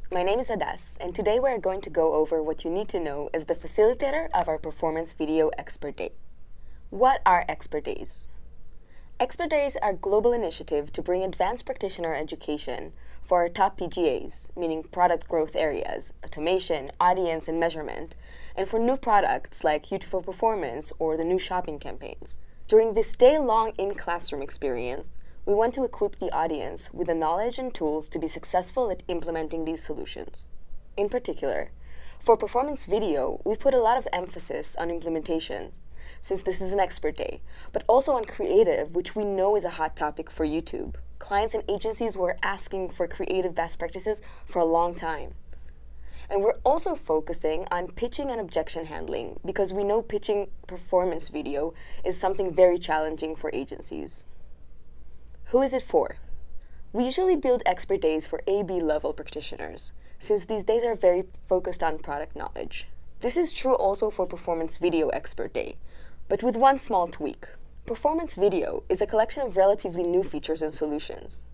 My name is Adas, and today we're going to go over what you need to know as the facilitator of our Performance Video Expert Day. What are Expert Days? Expert Days are a global initiative to bring advanced practitioner education for our top PGAs, meaning product growth areas, automation, audience, and measurement, and for new products like YT4P Performance or the new shopping campaigns. During this day-long in-classroom experience, we want to equip the audience with the knowledge and tools to be successful at implementing these solutions. In particular, for performance video, we put a lot of emphasis on implementations, since this is an expert day, but also on creative, which we know is a hot topic for YouTube. Clients and agencies were asking for creative best practices for a long time. And we're also focusing on pitching and objection handling, because we know pitching performance video is something very challenging for agencies. Who is it for? We usually build expert days for A/B level practitioners, since these days are very focused on product knowledge. This is true also for Performance Video Expert Day, but with one small tweak. Performance video is a collection of relatively new features and solutions.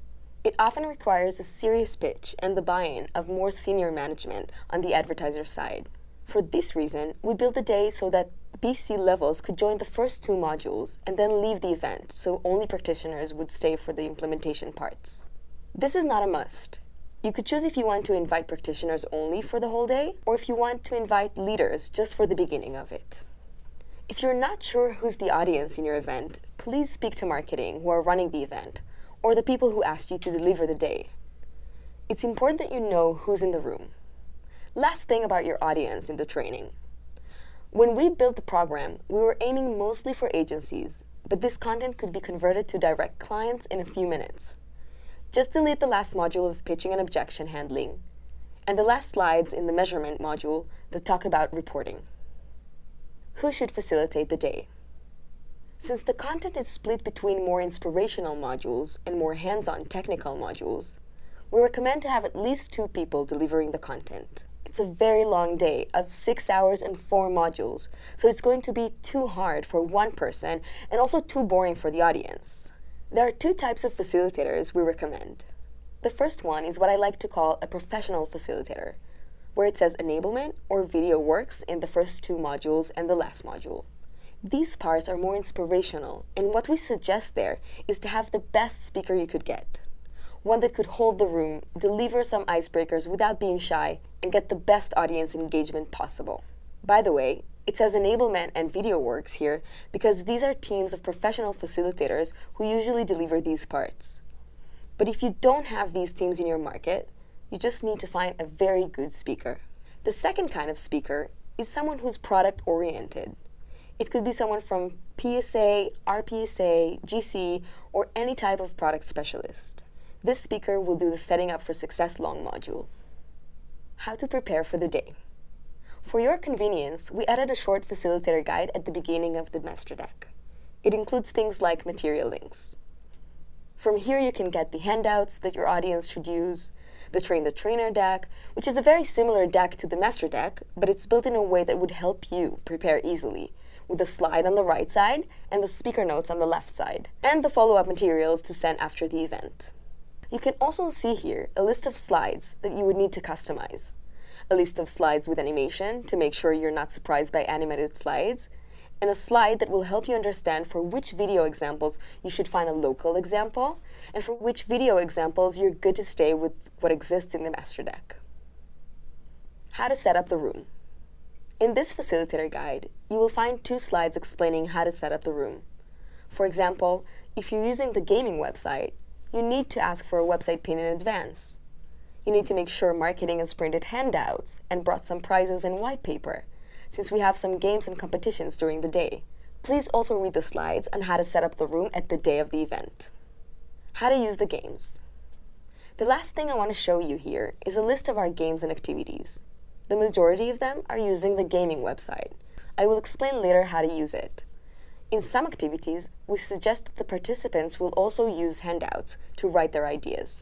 It often requires a serious pitch and the buy-in of more senior management on the advertiser side. For this reason, we built the day so that BC levels could join the first two modules and then leave the event, so only practitioners would stay for the implementation parts. This is not a must. You could choose if you want to invite practitioners only for the whole day, or if you want to invite leaders just for the beginning of it. If you're not sure who's the audience in your event, please speak to marketing who are running the event, or the people who asked you to deliver the day. It's important that you know who's in the room. Last thing about your audience in the training. When we built the program, we were aiming mostly for agencies, but this content could be converted to direct clients in a few minutes. Just delete the last module of pitching and objection handling, and the last slides in the measurement module that talk about reporting. Who should facilitate the day? Since the content is split between more inspirational modules and more hands-on technical modules, we recommend to have at least 2 people delivering the content. It's a very long day of 6 hours and 4 modules, so it's going to be too hard for one person and also too boring for the audience. There are 2 types of facilitators we recommend. The first one is what I like to call a professional facilitator, where it says enablement or video works in the first 2 modules and the last module. These parts are more inspirational, and what we suggest there is to have the best speaker you could get. One that could hold the room, deliver some icebreakers without being shy, and get the best audience engagement possible. By the way, it says enablement and video works here because these are teams of professional facilitators who usually deliver these parts. But if you don't have these teams in your market, you just need to find a very good speaker. The second kind of speaker is someone who's product-oriented. It could be someone from PSA, RPSA, GC, or any type of product specialist. This speaker will do the Setting Up for Success long module. How to prepare for the day. For your convenience, we added a short facilitator guide at the beginning of the master deck. It includes things like material links. From here you can get the handouts that your audience should use, the Train the Trainer deck, which is a very similar deck to the master deck, but it's built in a way that would help you prepare easily, with a slide on the right side and the speaker notes on the left side, and the follow-up materials to send after the event. You can also see here a list of slides that you would need to customize. A list of slides with animation to make sure you're not surprised by animated slides, and a slide that will help you understand for which video examples you should find a local example, and for which video examples you're good to stay with what exists in the master deck. How to set up the room. In this facilitator guide, you will find 2 slides explaining how to set up the room. For example, if you're using the gaming website, you need to ask for a website pin in advance. You need to make sure marketing has printed handouts and brought some prizes and white paper, since we have some games and competitions during the day. Please also read the slides on how to set up the room at the day of the event. How to use the games. The last thing I want to show you here is a list of our games and activities. The majority of them are using the gaming website. I will explain later how to use it. In some activities, we suggest that the participants will also use handouts to write their ideas.